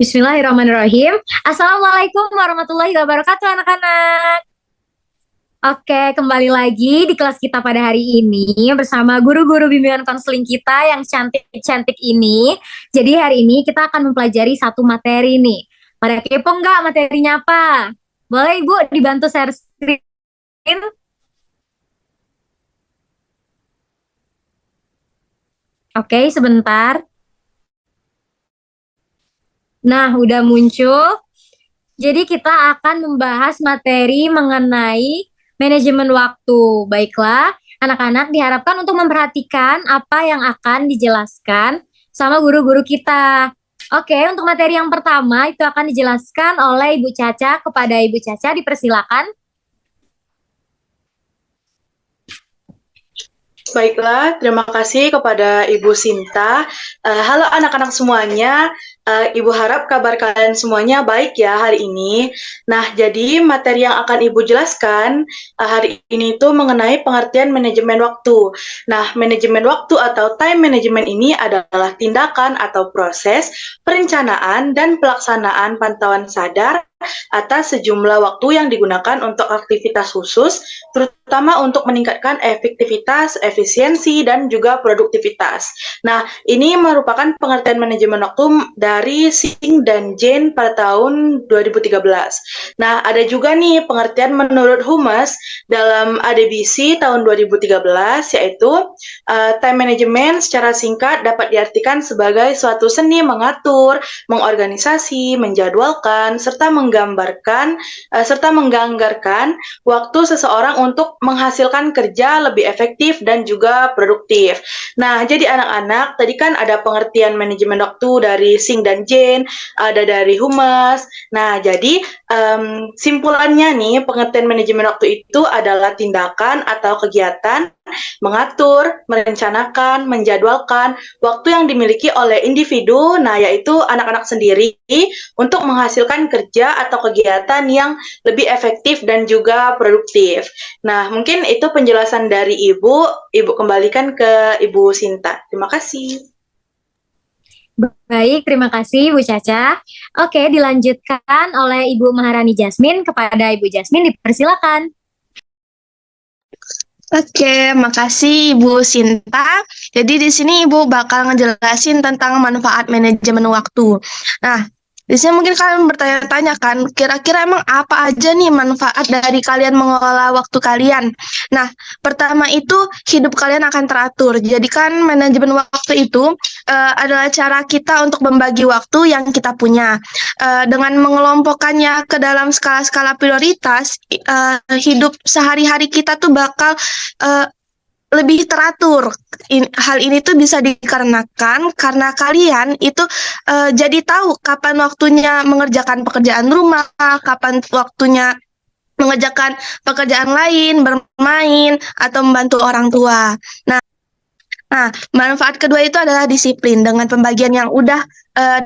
Bismillahirrahmanirrahim. Assalamualaikum warahmatullahi wabarakatuh, anak-anak. Oke, kembali lagi di kelas kita pada hari ini bersama guru-guru bimbingan konseling kita yang cantik-cantik ini. Jadi hari ini kita akan mempelajari satu materi nih. Pada kepo nggak materinya apa? Boleh Ibu dibantu share screen? Oke, sebentar. Nah, udah muncul. Jadi kita akan membahas materi mengenai manajemen waktu. Baiklah, anak-anak diharapkan untuk memperhatikan apa yang akan dijelaskan sama guru-guru kita. Oke, untuk materi yang pertama itu akan dijelaskan oleh Ibu Caca. Kepada Ibu Caca dipersilakan. Baiklah, terima kasih kepada Ibu Sinta. Halo anak-anak semuanya, Ibu harap kabar kalian semuanya baik ya hari ini. Nah, jadi materi yang akan Ibu jelaskan hari ini itu mengenai pengertian manajemen waktu. Nah, manajemen waktu atau time management ini adalah tindakan atau proses perencanaan dan pelaksanaan pantauan sadar atas sejumlah waktu yang digunakan untuk aktivitas khusus, terutama untuk meningkatkan efektivitas, efisiensi, dan juga produktivitas. Nah, ini merupakan pengertian manajemen waktu dari Singh dan Jane pada tahun 2013. Nah, ada juga nih pengertian menurut Humes dalam ADBC tahun 2013, yaitu time management secara singkat dapat diartikan sebagai suatu seni mengatur, mengorganisasi, menjadwalkan, serta menganggarkan waktu seseorang untuk menghasilkan kerja lebih efektif dan juga produktif. Nah, jadi anak-anak, tadi kan ada pengertian manajemen waktu dari Singh dan Jane, ada dari Humes. Nah, jadi simpulannya nih, pengertian manajemen waktu itu adalah tindakan atau kegiatan mengatur, merencanakan, menjadwalkan waktu yang dimiliki oleh individu, nah yaitu anak-anak sendiri, untuk menghasilkan kerja atau kegiatan yang lebih efektif dan juga produktif. Nah, mungkin itu penjelasan dari Ibu. Ibu kembalikan ke Ibu Sinta. Terima kasih. Baik, terima kasih Bu Caca. Oke, dilanjutkan oleh Ibu Maharani Jasmine. Kepada Ibu Jasmine dipersilakan. Oke, makasih Ibu Sinta. Jadi di sini Ibu bakal ngejelasin tentang manfaat manajemen waktu. Nah, di sini mungkin kalian bertanya-tanya kan, kira-kira emang apa aja nih manfaat dari kalian mengelola waktu kalian? Nah, pertama itu hidup kalian akan teratur. Jadi kan manajemen waktu itu adalah cara kita untuk membagi waktu yang kita punya. Dengan mengelompokkannya ke dalam skala-skala prioritas, hidup sehari-hari kita tuh bakal lebih teratur. Hal ini tuh bisa dikarenakan karena kalian itu jadi tahu kapan waktunya mengerjakan pekerjaan rumah, kapan waktunya mengerjakan pekerjaan lain, bermain, atau membantu orang tua. Nah, manfaat kedua itu adalah disiplin. Dengan pembagian yang udah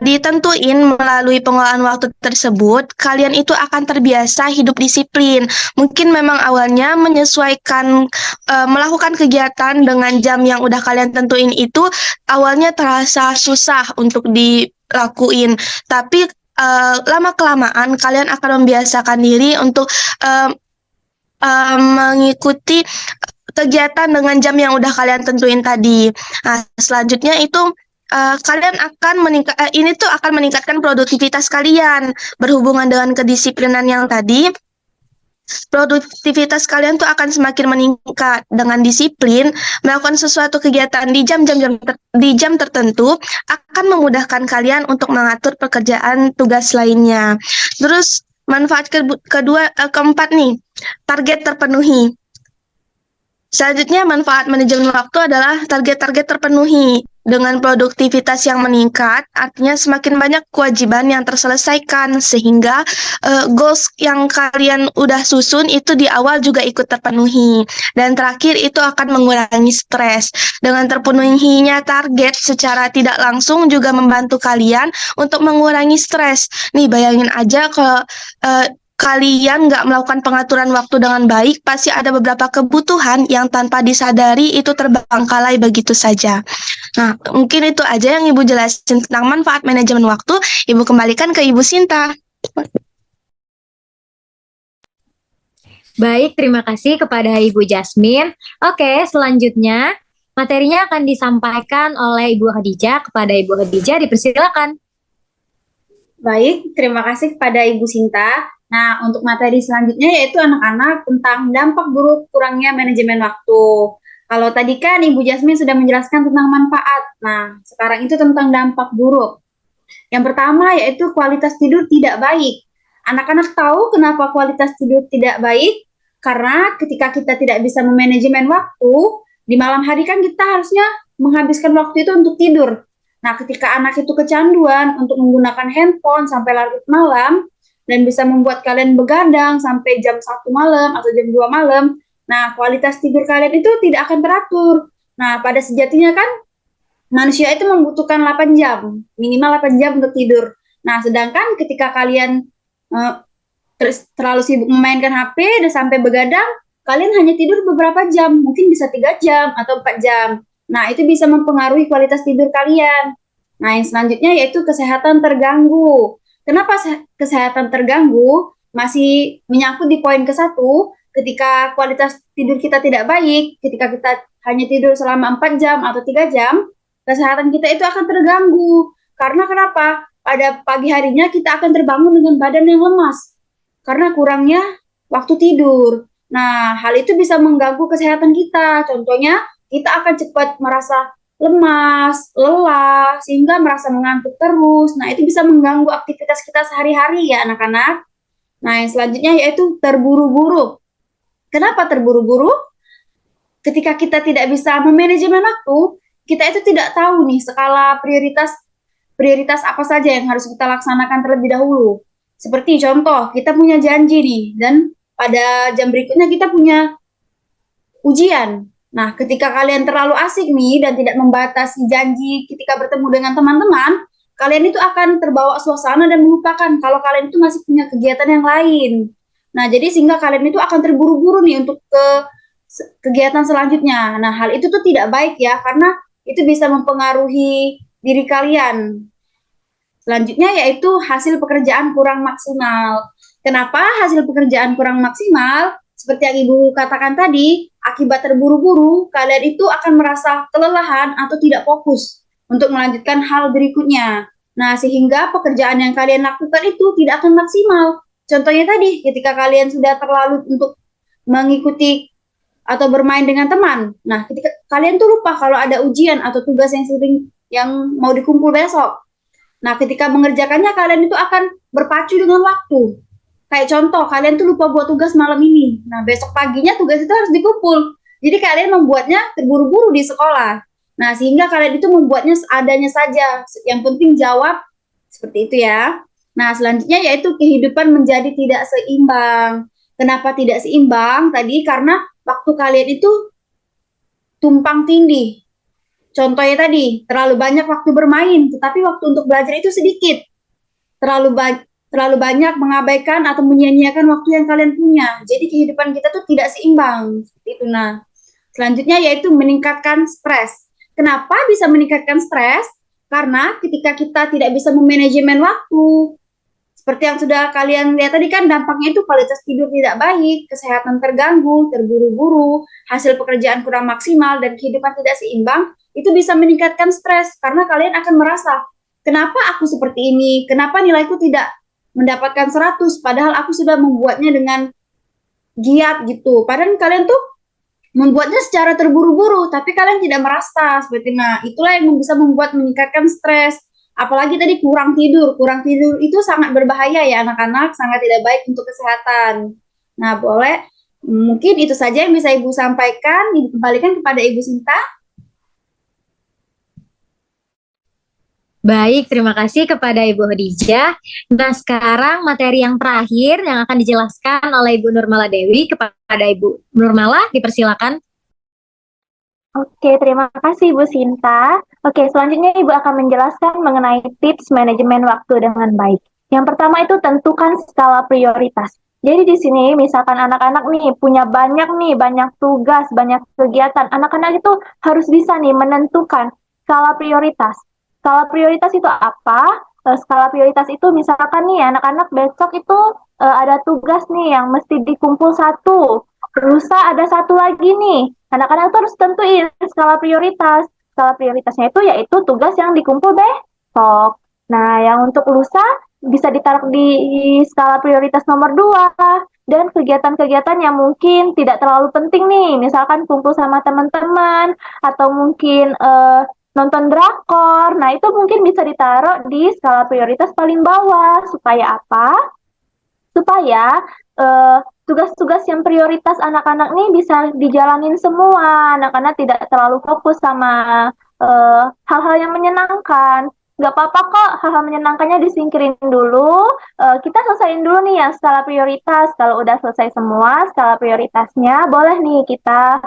ditentuin melalui pengelolaan waktu tersebut, kalian itu akan terbiasa hidup disiplin. Mungkin memang awalnya menyesuaikan melakukan kegiatan dengan jam yang udah kalian tentuin itu awalnya terasa susah untuk dilakuin. Tapi lama-kelamaan kalian akan membiasakan diri untuk mengikuti kegiatan dengan jam yang udah kalian tentuin tadi. Nah, selanjutnya itu kalian akan ini tuh akan meningkatkan produktivitas kalian. Berhubungan dengan kedisiplinan yang tadi, produktivitas kalian tuh akan semakin meningkat. Dengan disiplin melakukan sesuatu kegiatan di jam tertentu akan memudahkan kalian untuk mengatur pekerjaan tugas lainnya. Terus manfaat keempat nih, target terpenuhi. Selanjutnya, manfaat manajemen waktu adalah target-target terpenuhi. Dengan produktivitas yang meningkat, artinya semakin banyak kewajiban yang terselesaikan, sehingga goals yang kalian udah susun itu di awal juga ikut terpenuhi. Dan terakhir, itu akan mengurangi stres. Dengan terpenuhinya target secara tidak langsung juga membantu kalian untuk mengurangi stres. Nih, bayangin aja kalau kalian nggak melakukan pengaturan waktu dengan baik, pasti ada beberapa kebutuhan yang tanpa disadari itu terbengkalai begitu saja. Nah, mungkin itu aja yang Ibu jelasin tentang manfaat manajemen waktu. Ibu kembalikan ke Ibu Sinta. Baik, terima kasih kepada Ibu Jasmine. Oke, selanjutnya materinya akan disampaikan oleh Ibu Khadijah. Kepada Ibu Khadijah, dipersilakan. Baik, terima kasih kepada Ibu Sinta. Nah, untuk materi selanjutnya yaitu anak-anak tentang dampak buruk kurangnya manajemen waktu. Kalau tadi kan Ibu Jasmine sudah menjelaskan tentang manfaat. Nah, sekarang itu tentang dampak buruk. Yang pertama yaitu kualitas tidur tidak baik. Anak-anak tahu kenapa kualitas tidur tidak baik? Karena ketika kita tidak bisa memanajemen waktu, di malam hari kan kita harusnya menghabiskan waktu itu untuk tidur. Nah, ketika anak itu kecanduan untuk menggunakan handphone sampai larut malam, dan bisa membuat kalian begadang sampai jam 1 malam atau jam 2 malam, nah kualitas tidur kalian itu tidak akan teratur. Nah, pada sejatinya kan manusia itu membutuhkan 8 jam, minimal 8 jam untuk tidur. Nah, sedangkan ketika kalian terlalu sibuk memainkan HP dan sampai begadang, kalian hanya tidur beberapa jam, mungkin bisa 3 jam atau 4 jam. Nah, itu bisa mempengaruhi kualitas tidur kalian. Nah, yang selanjutnya yaitu kesehatan terganggu. Kenapa kesehatan terganggu? Masih menyangkut di poin ke-1, ketika kualitas tidur kita tidak baik, ketika kita hanya tidur selama 4 jam atau 3 jam, kesehatan kita itu akan terganggu. Karena kenapa? Pada pagi harinya kita akan terbangun dengan badan yang lemas, karena kurangnya waktu tidur. Nah, hal itu bisa mengganggu kesehatan kita. Contohnya, kita akan cepat merasa lemas, lelah, sehingga merasa mengantuk terus. Nah, itu bisa mengganggu aktivitas kita sehari-hari ya anak-anak. Nah, yang selanjutnya yaitu terburu-buru. Kenapa terburu-buru? Ketika kita tidak bisa memanajemen waktu, kita itu tidak tahu nih skala prioritas apa saja yang harus kita laksanakan terlebih dahulu. Seperti contoh, kita punya janji nih, dan pada jam berikutnya kita punya ujian. Nah, ketika kalian terlalu asik nih dan tidak membatasi janji ketika bertemu dengan teman-teman, kalian itu akan terbawa suasana dan melupakan kalau kalian itu masih punya kegiatan yang lain. Nah, jadi sehingga kalian itu akan terburu-buru nih untuk ke kegiatan selanjutnya. Nah, hal itu tuh tidak baik ya, karena itu bisa mempengaruhi diri kalian. Selanjutnya yaitu hasil pekerjaan kurang maksimal. Kenapa hasil pekerjaan kurang maksimal? Seperti yang Ibu katakan tadi, akibat terburu-buru, kalian itu akan merasa kelelahan atau tidak fokus untuk melanjutkan hal berikutnya. Nah, sehingga pekerjaan yang kalian lakukan itu tidak akan maksimal. Contohnya tadi, ketika kalian sudah terlalu untuk mengikuti atau bermain dengan teman. Nah, ketika kalian tuh lupa kalau ada ujian atau tugas yang mau dikumpul besok. Nah, ketika mengerjakannya, kalian itu akan berpacu dengan waktu. Kayak contoh, kalian tuh lupa buat tugas malam ini. Nah, besok paginya tugas itu harus dikumpul. Jadi kalian membuatnya terburu-buru di sekolah. Nah, sehingga kalian itu membuatnya seadanya saja. Yang penting jawab, seperti itu ya. Nah, selanjutnya yaitu kehidupan menjadi tidak seimbang. Kenapa tidak seimbang? Tadi karena waktu kalian itu tumpang tindih. Contohnya tadi, terlalu banyak waktu bermain, tetapi waktu untuk belajar itu sedikit. Terlalu banyak mengabaikan atau menyia-nyiakan waktu yang kalian punya. Jadi kehidupan kita tuh tidak seimbang. Seperti itu. Nah, selanjutnya yaitu meningkatkan stres. Kenapa bisa meningkatkan stres? Karena ketika kita tidak bisa memanajemen waktu, seperti yang sudah kalian lihat tadi kan dampaknya itu kualitas tidur tidak baik, kesehatan terganggu, terburu-buru, hasil pekerjaan kurang maksimal, dan kehidupan tidak seimbang, itu bisa meningkatkan stres karena kalian akan merasa, kenapa aku seperti ini? Kenapa nilaiku tidak mendapatkan 100 padahal aku sudah membuatnya dengan giat gitu. Padahal kalian tuh membuatnya secara terburu-buru, tapi kalian tidak merasa seperti itulah yang bisa membuat meningkatkan stres. Apalagi tadi kurang tidur itu sangat berbahaya ya anak-anak, sangat tidak baik untuk kesehatan. Nah, boleh mungkin itu saja yang bisa Ibu sampaikan. Ibu kembalikan kepada Ibu Sinta. Baik, terima kasih kepada Ibu Khadijah. Nah, sekarang materi yang terakhir yang akan dijelaskan oleh Ibu Nurmala Dewi. Kepada Ibu Nurmala, dipersilakan. Oke, terima kasih Ibu Sinta. Oke, selanjutnya Ibu akan menjelaskan mengenai tips manajemen waktu dengan baik. Yang pertama itu tentukan skala prioritas. Jadi di sini misalkan anak-anak nih punya banyak tugas, banyak kegiatan. Anak-anak itu harus bisa nih menentukan skala prioritas. Skala prioritas itu apa? Skala prioritas itu misalkan nih anak-anak besok itu ada tugas nih yang mesti dikumpul satu. Lusa ada satu lagi nih. Anak-anak itu harus tentuin skala prioritas. Skala prioritasnya itu yaitu tugas yang dikumpul besok. Nah, yang untuk lusa bisa ditaruh di skala prioritas nomor 2 dan kegiatan-kegiatan yang mungkin tidak terlalu penting nih, misalkan kumpul sama teman-teman atau mungkin nonton drakor. Nah, itu mungkin bisa ditaruh di skala prioritas paling bawah supaya apa? Supaya tugas-tugas yang prioritas anak-anak nih bisa dijalanin semua. Anak-anak tidak terlalu fokus sama hal-hal yang menyenangkan. Nggak apa-apa kok, hal-hal menyenangkannya disingkirin dulu. Kita selesaiin dulu nih ya skala prioritas. Kalau udah selesai semua skala prioritasnya, boleh nih kita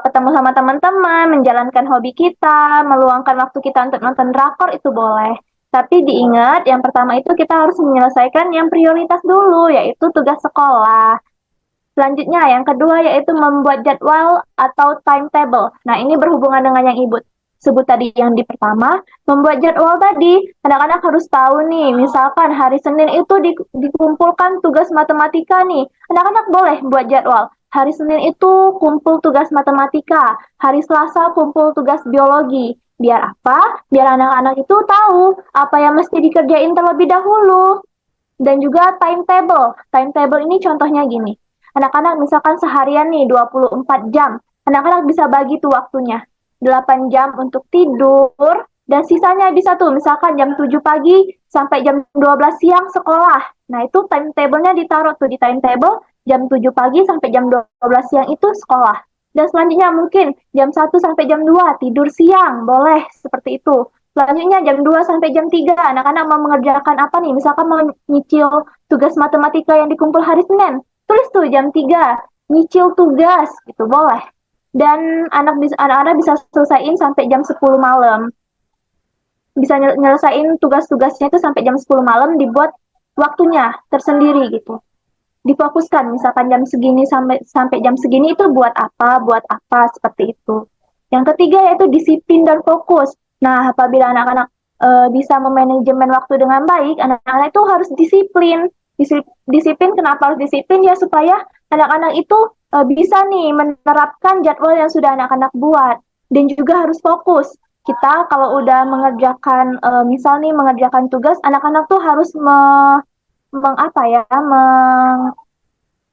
ketemu sama teman-teman, menjalankan hobi kita, meluangkan waktu kita untuk nonton drakor, itu boleh. Tapi diingat, yang pertama itu kita harus menyelesaikan yang prioritas dulu, yaitu tugas sekolah. Selanjutnya, yang kedua yaitu membuat jadwal atau timetable. Nah, ini berhubungan dengan yang Ibu sebut tadi yang di pertama. Membuat jadwal tadi, anak-anak harus tahu nih, misalkan hari Senin itu dikumpulkan tugas matematika nih. Anak-anak boleh buat jadwal. Hari Senin itu kumpul tugas matematika, hari Selasa kumpul tugas biologi. Biar apa? Biar anak-anak itu tahu apa yang mesti dikerjain terlebih dahulu. Dan juga timetable. Timetable ini contohnya gini. Anak-anak misalkan seharian nih 24 jam. Anak-anak bisa bagi tuh waktunya. 8 jam untuk tidur, dan sisanya bisa tuh misalkan jam 7 pagi sampai jam 12 siang sekolah. Nah, itu timetable-nya ditaruh tuh di timetable, jam 7 pagi sampai jam 12 siang itu sekolah. Dan selanjutnya mungkin jam 1 sampai jam 2 tidur siang, boleh seperti itu. Selanjutnya jam 2 sampai jam 3 anak-anak mau mengerjakan apa nih? Misalkan mau nyicil tugas matematika yang dikumpul hari Senin. Tulis tuh jam 3, nyicil tugas, gitu boleh. Dan anak-anak bisa selesaiin sampai jam 10 malam. Bisa nyelesain tugas-tugasnya itu sampai jam 10 malam, dibuat waktunya tersendiri gitu. Difokuskan, misalkan jam segini sampai jam segini itu buat apa, seperti itu. Yang ketiga yaitu disiplin dan fokus. Nah, apabila anak-anak bisa memanajemen waktu dengan baik, anak-anak itu harus disiplin. Disiplin, kenapa harus disiplin? Ya supaya anak-anak itu bisa nih menerapkan jadwal yang sudah anak-anak buat. Dan juga harus fokus. Kita kalau udah mengerjakan, misal nih mengerjakan tugas, anak-anak tuh harus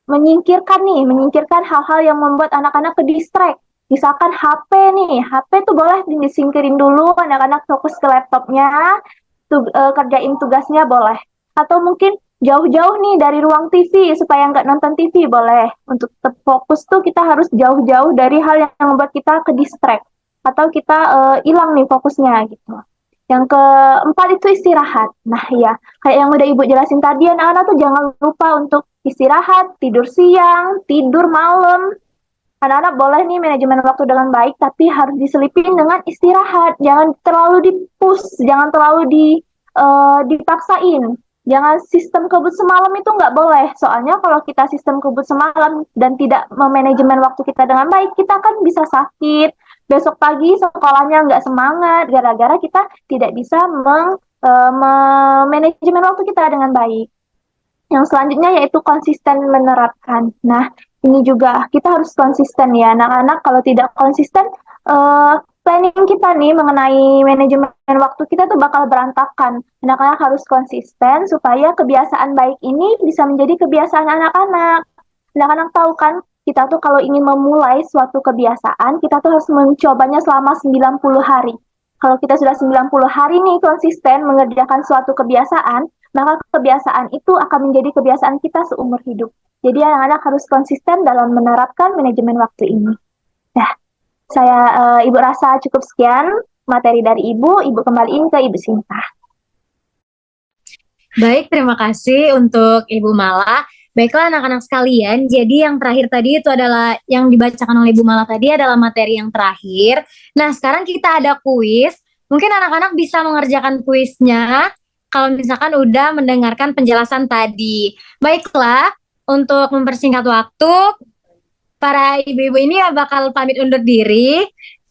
menyingkirkan hal-hal yang membuat anak-anak ke distract. Misalkan HP nih, HP tuh boleh disingkirin dulu, anak-anak fokus ke laptopnya, kerjain tugasnya boleh. Atau mungkin jauh-jauh nih dari ruang TV supaya nggak nonton TV, boleh. Untuk tetap fokus tuh kita harus jauh-jauh dari hal yang membuat kita ke distract atau kita hilang nih fokusnya gitu. Yang keempat itu istirahat. Nah ya, kayak yang udah Ibu jelasin tadi, anak-anak tuh jangan lupa untuk istirahat, tidur siang, tidur malam. Anak-anak boleh nih manajemen waktu dengan baik, tapi harus diselipin dengan istirahat. Jangan terlalu di-push, jangan terlalu dipaksain. Jangan sistem kebut semalam itu nggak boleh. Soalnya kalau kita sistem kebut semalam dan tidak memanajemen waktu kita dengan baik, kita kan bisa sakit. Besok pagi sekolahnya nggak semangat, gara-gara kita tidak bisa manajemen waktu kita dengan baik. Yang selanjutnya yaitu konsisten menerapkan. Nah, ini juga kita harus konsisten ya, anak-anak. Kalau tidak konsisten, planning kita nih mengenai manajemen waktu kita tuh bakal berantakan. Anak-anak harus konsisten supaya kebiasaan baik ini bisa menjadi kebiasaan anak-anak. Anak-anak tahu kan, kita tuh kalau ingin memulai suatu kebiasaan, kita tuh harus mencobanya selama 90 hari. Kalau kita sudah 90 hari nih konsisten mengerjakan suatu kebiasaan, maka kebiasaan itu akan menjadi kebiasaan kita seumur hidup. Jadi anak-anak harus konsisten dalam menerapkan manajemen waktu ini. Nah, Ibu rasa cukup sekian materi dari Ibu kembaliin ke Ibu Sinta. Baik, terima kasih untuk Ibu Mala. Baiklah anak-anak sekalian, jadi yang terakhir tadi itu adalah yang dibacakan oleh Ibu Mala tadi adalah materi yang terakhir. Nah, sekarang kita ada kuis. Mungkin anak-anak bisa mengerjakan kuisnya kalau misalkan udah mendengarkan penjelasan tadi. Baiklah, untuk mempersingkat waktu, para ibu-ibu ini bakal pamit undur diri.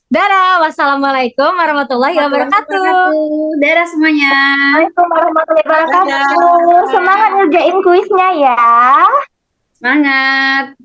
Dadah, wassalamualaikum warahmatullahi wabarakatuh. Dadah semuanya. Assalamualaikum warahmatullahi wabarakatuh. Dadah. Semangat ngerjain kuisnya ya. Semangat.